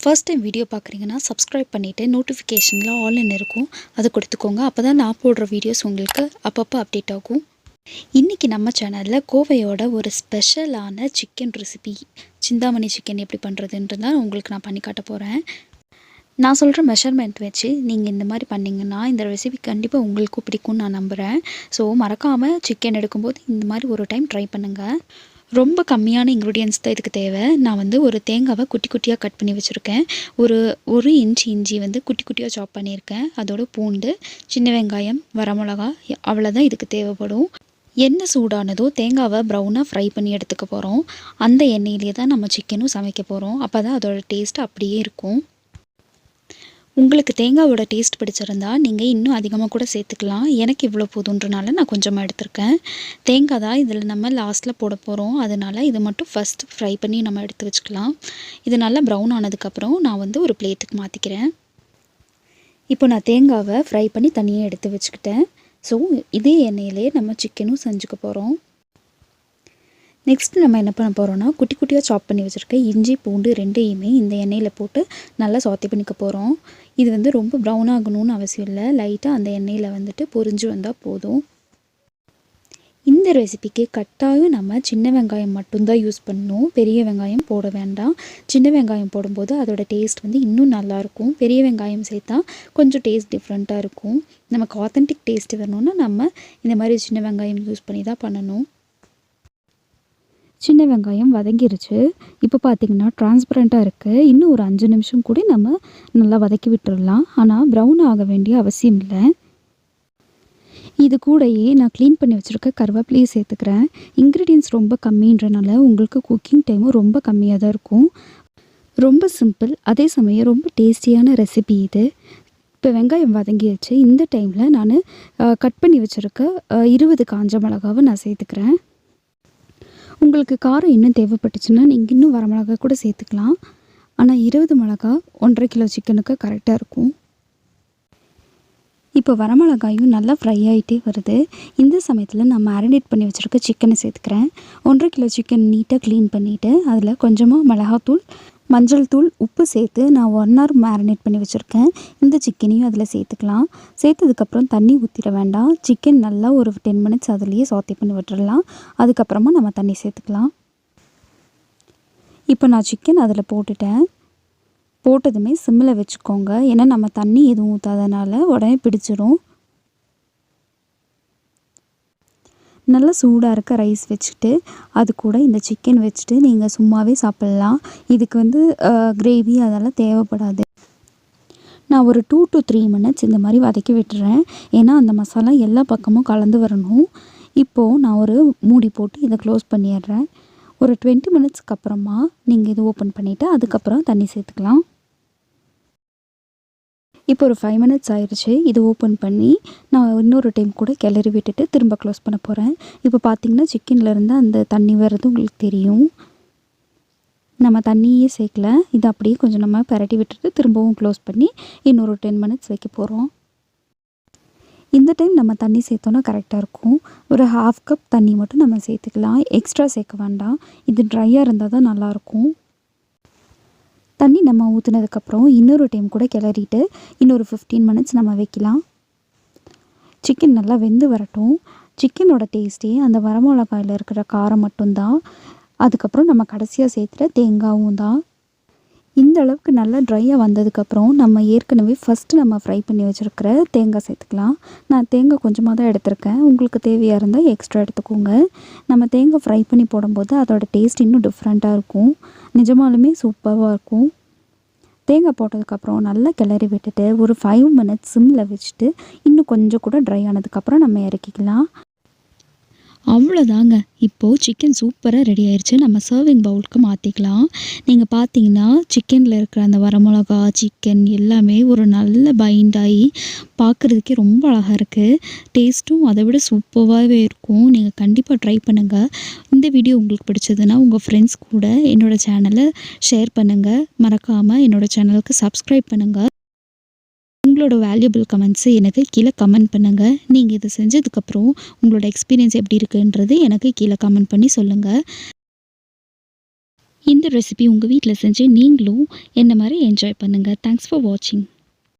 First time video பார்க்குறீங்கன்னா subscribe பண்ணிவிட்டு நோட்டிஃபிகேஷனில் ஆல்னு இருக்கும் அதை கொடுத்துக்கோங்க. அப்போ தான் நான் போடுற வீடியோஸ் உங்களுக்கு அப்பப்போ அப்டேட் ஆகும். இன்றைக்கி நம்ம சேனலில் கோவையோட ஒரு ஸ்பெஷலான சிக்கன் ரெசிபி சிந்தாமணி சிக்கன் எப்படி பண்ணுறதுன்றது தான் உங்களுக்கு நான் பண்ணி காட்ட போகிறேன். நான் சொல்கிற மெஷர்மெண்ட் வச்சு நீங்கள் இந்த மாதிரி பண்ணிங்கன்னா இந்த ரெசிபி கண்டிப்பாக உங்களுக்கும் பிடிக்கும்னு நான் நம்புகிறேன். ஸோ மறக்காமல் சிக்கன் எடுக்கும்போது இந்த மாதிரி ஒரு டைம் ட்ரை பண்ணுங்கள். ரொம்ப கம்மியான இன்க்ரீடியன்ஸ் தான் இதுக்கு தேவை. நான் ஒரு தேங்காவை குட்டி குட்டியாக கட் பண்ணி வச்சுருக்கேன். ஒரு இன்ச் இஞ்சி குட்டி குட்டியாக சாப் பண்ணியிருக்கேன். அதோட பூண்டு, சின்ன வெங்காயம், வரமிளகா, அவ்வளோதான் இதுக்கு தேவைப்படும். எண்ணெய் சூடானதோ தேங்காவை ப்ரௌனாக ஃப்ரை பண்ணி எடுத்துக்க போகிறோம். அந்த எண்ணெயிலே தான் நம்ம சிக்கனும் சமைக்க போகிறோம். அப்போ தான் அதோட டேஸ்ட் அப்படியே இருக்கும். உங்களுக்கு தேங்காவோட டேஸ்ட் பிடிச்சிருந்தா நீங்கள் இன்னும் அதிகமாக கூட சேர்த்துக்கலாம். எனக்கு இவ்வளோ போதுன்றனால நான் கொஞ்சமாக எடுத்திருக்கேன். தேங்காய் தான் இதில் நம்ம லாஸ்ட்டில் போட போகிறோம். அதனால் இதை மட்டும் ஃபஸ்ட்டு ஃப்ரை பண்ணி நம்ம எடுத்து வச்சுக்கலாம். இது நல்லா ப்ரௌன் ஆனதுக்கப்புறம் நான் ஒரு பிளேட்டுக்கு மாற்றிக்கிறேன். இப்போ நான் தேங்காவை ஃப்ரை பண்ணி தனியாக எடுத்து வச்சுக்கிட்டேன். ஸோ இதே எண்ணெயிலே நம்ம சிக்கனும் செஞ்சுக்க போகிறோம். நெக்ஸ்ட்டு நம்ம என்ன பண்ண போகிறோன்னா குட்டி குட்டியாக சாப் பண்ணி வச்சுருக்க இஞ்சி பூண்டு ரெண்டையுமே இந்த எண்ணெயில் போட்டு நல்லா சாத்தி பண்ணிக்க போகிறோம். இது ரொம்ப ப்ரௌன் ஆகணும்னு அவசியம் இல்லை. லைட்டாக அந்த எண்ணெயில் பொரிஞ்சு வந்தால் போதும். இந்த ரெசிபிக்கு கட்டாயம் நம்ம சின்ன வெங்காயம் மட்டும்தான் யூஸ் பண்ணணும். பெரிய வெங்காயம் போட வேண்டாம். சின்ன வெங்காயம் போடும்போது அதோட டேஸ்ட் இன்னும் நல்லாயிருக்கும். பெரிய வெங்காயம் சேர்த்தா கொஞ்சம் டேஸ்ட் டிஃப்ரெண்ட்டாக இருக்கும். நமக்கு ஆத்தென்டிக் டேஸ்ட் வரணுன்னா நம்ம இந்த மாதிரி சின்ன வெங்காயம் யூஸ் பண்ணி தான் பண்ணணும். சின்ன வெங்காயம் வதங்கிருச்சு. இப்போ பார்த்திங்கன்னா டிரான்ஸ்பரண்ட்டாக இருக்குது. இன்னும் ஒரு 5 நிமிஷம் கூட நம்ம நல்லா வதக்கி விட்டுடலாம். ஆனால் ப்ரௌன் ஆக வேண்டிய அவசியம் இல்லை. இது கூடயே நான் க்ளீன் பண்ணி வச்சுருக்க கருவேப்பிலையை சேர்த்துக்கிறேன். இன்க்ரீடியன்ஸ் ரொம்ப கம்மின்றனால உங்களுக்கு குக்கிங் டைமும் ரொம்ப கம்மியாக தான் இருக்கும். ரொம்ப சிம்பிள், அதே சமயம் ரொம்ப டேஸ்டியான ரெசிபி இது. இப்போ வெங்காயம் வதங்கிடுச்சு. இந்த டைமில் நான் கட் பண்ணி வச்சுருக்க 20 காஞ்ச மிளகாவை நான் சேர்த்துக்கிறேன். உங்களுக்கு காரம் இன்னும் தேவைப்பட்டுச்சுன்னா நீங்கள் இன்னும் வரமிளகா கூட சேர்த்துக்கலாம். ஆனால் 20 மிளகா 1.5 கிலோ சிக்கனுக்கு கரெக்டாக இருக்கும். இப்போ வரமிளகாயும் நல்லா ஃப்ரை ஆகிட்டே வருது. இந்த சமயத்தில் நான் மேரினேட் பண்ணி வச்சுருக்க சிக்கனை சேர்த்துக்கிறேன். 1.5 கிலோ சிக்கன் நீட்டாக க்ளீன் பண்ணிவிட்டு அதில் கொஞ்சமாக மிளகாத்தூள், மஞ்சள் தூள், உப்பு சேர்த்து நான் 1 hour மேரினேட் பண்ணி வச்சுருக்கேன். இந்த சிக்கனையும் அதில் சேர்த்துக்கலாம். சேர்த்ததுக்கப்புறம் தண்ணி ஊற்றிட வேண்டாம். சிக்கன் நல்லா ஒரு 10 minutes அதுலேயே சாத்தே பண்ணி விட்டுடலாம். அதுக்கப்புறமா நம்ம தண்ணி சேர்த்துக்கலாம். இப்போ நான் சிக்கன் அதில் போட்டுட்டேன். போட்டதுமே சிம்மில் வச்சுக்கோங்க. ஏன்னா நம்ம தண்ணி எதுவும் ஊற்றாதனால உடனே பிடிச்சிரும். நல்லா சூடாக இருக்க ரைஸ் வச்சுட்டு அது கூட இந்த சிக்கன் வச்சுட்டு நீங்கள் சும்மாவே சாப்பிட்லாம். இதுக்கு கிரேவி அதெல்லாம் தேவைப்படாது. நான் ஒரு 2 to 3 minutes இந்த மாதிரி வதக்கி விட்டுறேன். ஏன்னா அந்த மசாலா எல்லா பக்கமும் கலந்து வரணும். இப்போது நான் ஒரு மூடி போட்டு இதை க்ளோஸ் பண்ணிடுறேன். ஒரு 20 minutesக்கு அப்புறமா நீங்கள் இது ஓப்பன் பண்ணிவிட்டு அதுக்கப்புறம் தண்ணி சேர்த்துக்கலாம். இப்போ ஒரு 5 minutes ஆயிடுச்சு. இது ஓப்பன் பண்ணி நான் இன்னொரு டைம் கூட கிளறி விட்டுட்டு திரும்ப க்ளோஸ் பண்ண போகிறேன். இப்போ பார்த்திங்கன்னா சிக்கன்லேருந்து அந்த தண்ணி வர்றது உங்களுக்கு தெரியும். நம்ம தண்ணியே சேர்க்கல. இது அப்படியே கொஞ்சம் நம்ம பரட்டி விட்டுட்டு திரும்பவும் க்ளோஸ் பண்ணி இன்னொரு 10 minutes வைக்க போகிறோம். இந்த டைம் நம்ம தண்ணி சேர்த்தோன்னா கரெக்டாக இருக்கும். ஒரு 1/2 cup தண்ணி மட்டும் நம்ம சேர்த்துக்கலாம். எக்ஸ்ட்ரா சேர்க்க வேண்டாம். இது ட்ரையாக இருந்தால் தான் நல்லாயிருக்கும். தண்ணி நம்ம ஊற்றுனதுக்கப்புறம் இன்னொரு டைம் கூட கிளறிட்டு இன்னொரு 15 minutes நம்ம வைக்கலாம். சிக்கன் நல்லா வெந்து வரட்டும். சிக்கனோட டேஸ்ட்டே அந்த வரமிளகாயில் இருக்கிற காரம் மட்டும்தான். அதுக்கப்புறம் நம்ம கடைசியாக சேர்த்துற தேங்காயும் தான். இந்த அளவுக்கு நல்லா ட்ரையாக வந்ததுக்கப்புறம் நம்ம ஏற்கனவே ஃபஸ்ட்டு நம்ம ஃப்ரை பண்ணி வச்சுருக்கிற தேங்காய் சேர்த்துக்கலாம். நான் தேங்காய் கொஞ்சமாக தான் எடுத்திருக்கேன். உங்களுக்கு தேவையாக இருந்தால் எக்ஸ்ட்ரா எடுத்துக்கோங்க. நம்ம தேங்காய் ஃப்ரை பண்ணி போடும்போது அதோட டேஸ்ட் இன்னும் டிஃப்ரெண்ட்டாக இருக்கும். நிஜமாலுமே சூப்பராக இருக்கும். தேங்காய் போட்டதுக்கப்புறம் நல்லா கிளறி விட்டுட்டு ஒரு 5 minutes சிம்மில் வச்சுட்டு இன்னும் கொஞ்சம் கூட ட்ரை ஆனதுக்கப்புறம் நம்ம இறக்கிக்கலாம். அவ்வளோதாங்க. இப்போது சிக்கன் சூப்பராக ரெடி ஆயிடுச்சு. நம்ம சர்விங் பவுலுக்கு மாற்றிக்கலாம். நீங்கள் பார்த்தீங்கன்னா சிக்கனில் இருக்கிற அந்த வரமிளகா, சிக்கன் எல்லாமே ஒரு நல்ல பைண்ட் ஆகி பார்க்குறதுக்கே ரொம்ப அழகாக இருக்குது. டேஸ்ட்டும் அதை விட சூப்பராகவே இருக்கும். நீங்கள் கண்டிப்பாக ட்ரை பண்ணுங்கள். இந்த வீடியோ உங்களுக்கு பிடிச்சதுன்னா உங்கள் ஃப்ரெண்ட்ஸ் கூட என்னோடய சேனலை ஷேர் பண்ணுங்கள். மறக்காமல் என்னோடய சேனலுக்கு சப்ஸ்கிரைப் பண்ணுங்கள். உங்களோட வேல்யூபிள் கமெண்ட்ஸை எனக்கு கீழே கமெண்ட் பண்ணுங்கள். நீங்கள் இதை செஞ்சதுக்கப்புறம் உங்களோட எக்ஸ்பீரியன்ஸ் எப்படி இருக்குன்றது எனக்கு கீழே கமெண்ட் பண்ணி சொல்லுங்கள். இந்த ரெசிபி உங்கள் வீட்டில் செஞ்சு நீங்களும் என்ன மாதிரி என்ஜாய் பண்ணுங்கள். தேங்க்ஸ் ஃபார் வாட்சிங்.